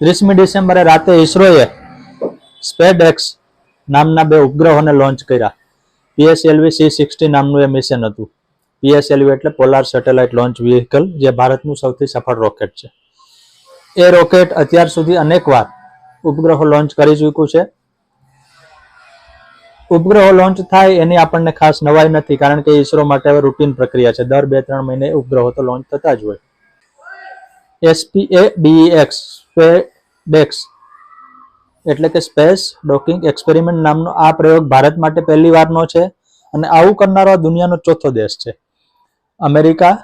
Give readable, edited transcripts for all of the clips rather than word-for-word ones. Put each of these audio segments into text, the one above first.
30મી ડિસેમ્બરે રાતે ઇસરોએ સ્પેડએક્સ નામના 2 ઉપગ્રહોને લોન્ચ કર્યા. PSLV C60 નામનું એ મિશન હતું. PSLV એટલે પોલાર સેટેલાઇટ લોન્ચ વ્હીકલ, જે ભારતનું સૌથી સફળ રોકેટ છે. એ રોકેટ અત્યાર સુધી અનેક વાર ઉપગ્રહો લોન્ચ કરી ચૂક્યું છે. ઉપગ્રહો લોન્ચ થાય એની આપણને ખાસ નવાઈ નથી, કારણ કે ઇસરો માટે હવે રૂટીન પ્રક્રિયા છે. દર 2-3 મહિને ઉપગ્રહો તો લોન્ચ થતા જ હોય. SPADEX સ્પેડેક્સ એટલે કે સ્પેસ ડોકિંગ એક્સપેરિમેન્ટ નામનો આ પ્રયોગ ભારત માટે પહેલી વારનો છે અને આવું કરનારો દુનિયાનો ચોથો દેશ છે. અમેરિકા,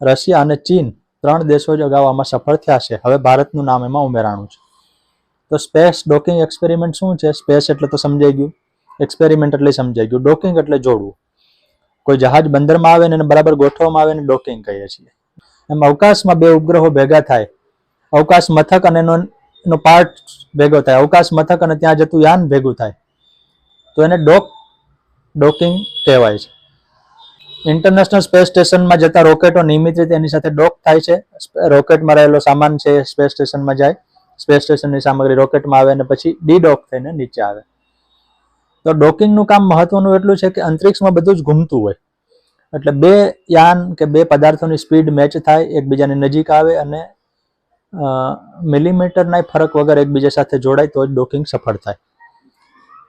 રશિયા અને ચીન 3 દેશો જ અગાઉ આમાં સફળ થયા છે. હવે ભારતનું નામ એમાં ઉમેરાણું છે. તો સ્પેસ ડોકિંગ એક્સપેરિમેન્ટ શું છે? સ્પેસ એટલે તો સમજાઈ ગયું, એક્સપેરિમેન્ટ એટલે સમજાઈ ગયું, ડોકિંગ એટલે જોડવું. કોઈ જહાજ બંદરમાં આવે ને એને બરાબર ગોઠવવામાં આવે ને ડોકિંગ કહીએ છીએ. એમ અવકાશમાં 2 ઉપગ્રહો ભેગા થાય, અવકાશ મથક અને એનો પાર્ટ ભેગો થાય, અવકાશ મથક અને ત્યાં જતું યાન ભેગું થાય, તો એને ડોકિંગ કહેવાય છે. ઇન્ટરનેશનલ સ્પેસ સ્ટેશનમાં જતા રોકેટો નિયમિત રીતે એની સાથે ડોક થાય છે. રોકેટમાં રહેલો સામાન છે સ્પેસ સ્ટેશનમાં જાય, સ્પેસ સ્ટેશનની સામગ્રી રોકેટમાં આવે અને પછી ડીડોક થઈને નીચે આવે. તો ડોકિંગનું કામ મહત્વનું એટલું છે કે અંતરિક્ષમાં બધું જ ઘૂમતું હોય, એટલે 2 યાન કે 2 પદાર્થોની સ્પીડ મેચ થાય, એકબીજાની નજીક આવે અને મિલીમીટરના ફરક વગર એકબીજા સાથે જોડાય તો જ ડોકિંગ સફળ થાય.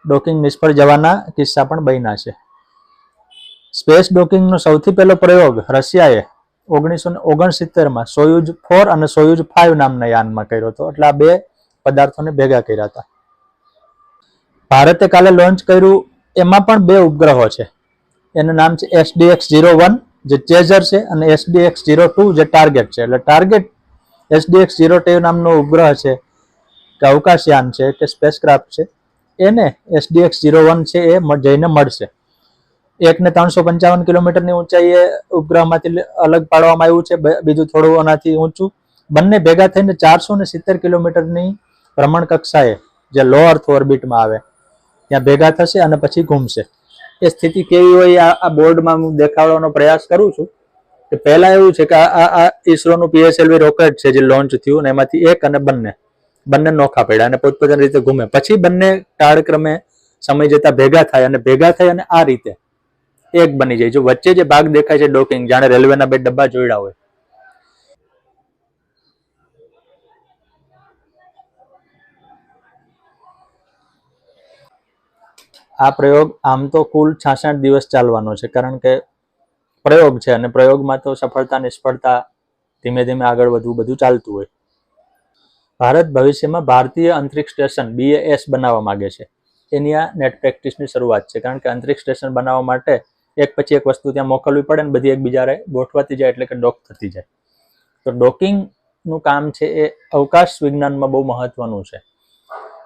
ડોકિંગ નિષ્ફળ જવાના કિસ્સા પણ બન્યા છે. સ્પેસ ડોકિંગનો સૌથી પહેલો પ્રયોગ રશિયાએ 1969માં સોયુઝ 4 અને સોયુઝ 5 નામના યાનમાં કર્યો હતો. એટલે આ 2 પદાર્થોને ભેગા કર્યા હતા. ભારતે કાલે લોન્ચ કર્યું એમાં પણ 2 ઉપગ્રહો છે. એનું નામ છે SDX-01 જે ચેઝર છે અને SDX-02 જે ટાર્ગેટ છે. એટલે ટાર્ગેટ SDX-02 નામનો ઉપગ્રહ છે કે અવકાશયાન છે કે સ્પેસક્રાફ્ટ છે, એને SDX-01 છે એ જઈને મળશે. એકને 355 કિલોમીટરની ઊંચાઈએ ઉપગ્રહમાંથી અલગ પાડવામાં આવ્યું છે, બીજું થોડું એનાથી ઊંચું. બંને ભેગા થઈને 470 કિલોમીટરની ભ્રમણ કક્ષાએ, જે લો અર્થ ઓર્બિટમાં આવે, ત્યાં ભેગા થશે અને પછી ઘૂમશે. એ સ્થિતિ કેવી હોય આ બોર્ડમાં હું દેખાડવાનો પ્રયાસ કરું છું. કે પહેલા એવું છે કે આ ઇસરોનું PSLV રોકેટ છે જે લોન્ચ થયું, અને એમાંથી એક અને બંને નોખા પડ્યા અને પોતપોતાની રીતે ઘૂમે. પછી બંને કાળક્રમે સમય જતા ભેગા થાય અને આ રીતે એક બની જાય. જો વચ્ચે જે ભાગ દેખાય છે ડોકિંગ, જાણે રેલવેના 2 ડબ્બા જોડ્યા હોય. આ પ્રયોગ આમ તો કુલ 66 દિવસ ચાલવાનો છે, કારણ કે પ્રયોગ છે અને પ્રયોગમાં તો સફળતા નિષ્ફળતા ધીમે ધીમે આગળ વધવું બધું ચાલતું હોય. ભારત ભવિષ્યમાં ભારતીય અંતરિક્ષ સ્ટેશન BAS બનાવવા માંગે છે. એની આ નેટ પ્રેક્ટિસની શરૂઆત છે, કારણ કે અંતરિક્ષ સ્ટેશન બનાવવા માટે એક પછી એક વસ્તુ ત્યાં મોકલવી પડે ને બધી એકબીજાને ગોઠવાતી જાય, એટલે કે ડોક થતી જાય. તો ડોકિંગનું કામ છે એ અવકાશ વિજ્ઞાનમાં બહુ મહત્વનું છે.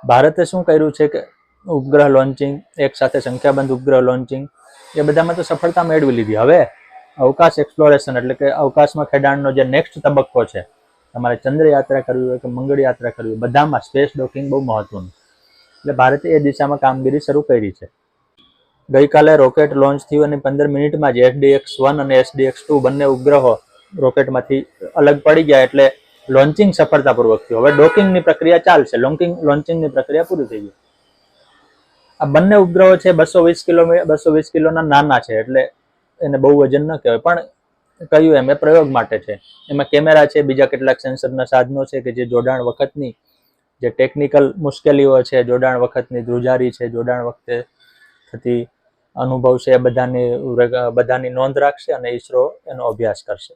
ભારતે શું કર્યું છે કે ઉપગ્રહ લોન્ચિંગ, એક સાથે સંખ્યાબંધ ઉપગ્રહ લોન્ચિંગ, એ બધામાં તો સફળતા મેળવી લીધી. હવે અવકાશ એક્સપ્લોરેશન એટલે કે અવકાશમાં ખેડાણનો જે નેક્સ્ટ તબક્કો છે, તમારે ચંદ્ર યાત્રા કરવી હોય કે મંગળ યાત્રા કરવી હોય, બધામાં સ્પેસ ડોકિંગ બહુ મહત્વનું. એટલે ભારતે એ દિશામાં કામગીરી શરૂ કરી છે. ગઈકાલે રોકેટ લોન્ચ થયું અને 15 મિનિટમાં જ SDX-1 અને SDX-2 બંને ઉપગ્રહો રોકેટમાંથી અલગ પડી ગયા, એટલે લોન્ચિંગ સફળતાપૂર્વક થયું. હવે ડોકિંગની પ્રક્રિયા ચાલશે. લોન્ચિંગની પ્રક્રિયા પૂરી થઈ ગઈ. આ બંને ઉપગ્રહો છે 220 કિલોના નાના છે, એટલે એને બહુ વજન ન કહેવાય, પણ કહ્યું એમ એ પ્રયોગ માટે છે. એમાં કેમેરા છે, બીજા કેટલાક સેન્સરના સાધનો છે કે જે જોડાણ વખતની જે ટેકનિકલ મુશ્કેલીઓ છે, જોડાણ વખતની ધ્રુજારી છે, જોડાણ વખતે થતી અનુભવ છે, એ બધાની નોંધ રાખશે અને ઇસરો એનો અભ્યાસ કરશે.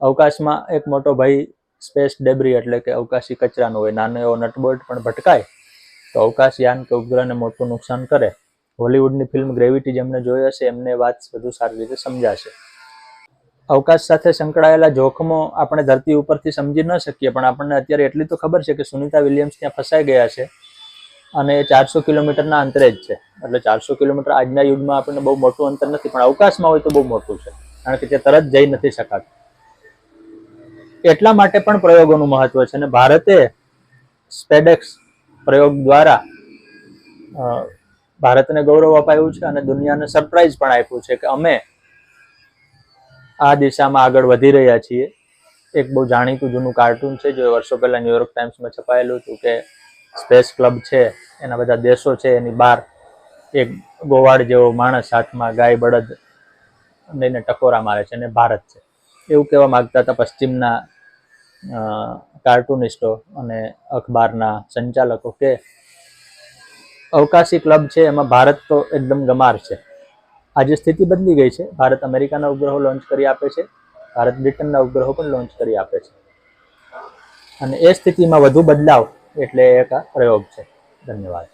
અવકાશમાં એક મોટો ભય સ્પેસ ડેબ્રી એટલે કે અવકાશી કચરાનો હોય. નાનો એવો નટબોલ્ટ પણ ભટકાય તો અવકાશયાન કે ઉપગ્રહને મોટું નુકસાન કરે. હોલિવૂડની ફિલ્મ ગ્રેવિટી જેમને જોઈ હશે એમને વાત વધુ સારી રીતે સમજાશે. અવકાશ સાથે સંકળાયેલા જોખમો આપણે ધરતી ઉપરથી સમજી ન શકીએ, પણ આપણને અત્યારે એટલી તો ખબર છે કે સુનિતા વિલિયમ્સ ત્યાં ફસાઈ ગયા છે અને 400 કિલોમીટરના અંતરે જ છે. એટલે 400 કિલોમીટર આજના યુગમાં આપણને બહુ મોટું અંતર નથી, પણ અવકાશમાં હોય તો બહુ મોટું છે, કારણ કે ત્યાં તરત જઈ નથી શકાતું. એટલા માટે પણ પ્રયોગોનું મહત્વ છે અને ભારતે સ્પેડેક્સ પ્રયોગ દ્વારા ભારતને ગૌરવ અપાયું છે અને દુનિયાને સરપ્રાઈઝ પણ આપ્યું છે કે અમે આ દિશામાં આગળ વધી રહ્યા છીએ. એક બહુ જાણીતું જૂનું કાર્ટૂન છે, જે વર્ષો પહેલા ન્યુયોર્ક ટાઈમ્સમાં છપાયેલું હતું કે સ્પેસ ક્લબ છે એના બધા દેશો છે, એની બહાર એક ગોવાળ જેવો માણસ હાથમાં ગાય બળદ લઈને ટકોરા મારે છે અને ભારત છે એવું કહેવા માંગતા હતા પશ્ચિમના કાર્ટૂનિસ્ટો અને અખબારના સંચાલકો કે અવકાશી ક્લબ છે એમાં ભારત તો એકદમ ગમાર છે. આજે સ્થિતિ બદલી ગઈ છે. ભારત અમેરિકાના ઉપગ્રહો લોન્ચ કરી આપે છે, ભારત બ્રિટનના ઉપગ્રહો પણ લોન્ચ કરી આપે છે, અને એ સ્થિતિમાં વધુ બદલાવ એટલે એક આ પ્રયોગ છે. ધન્યવાદ.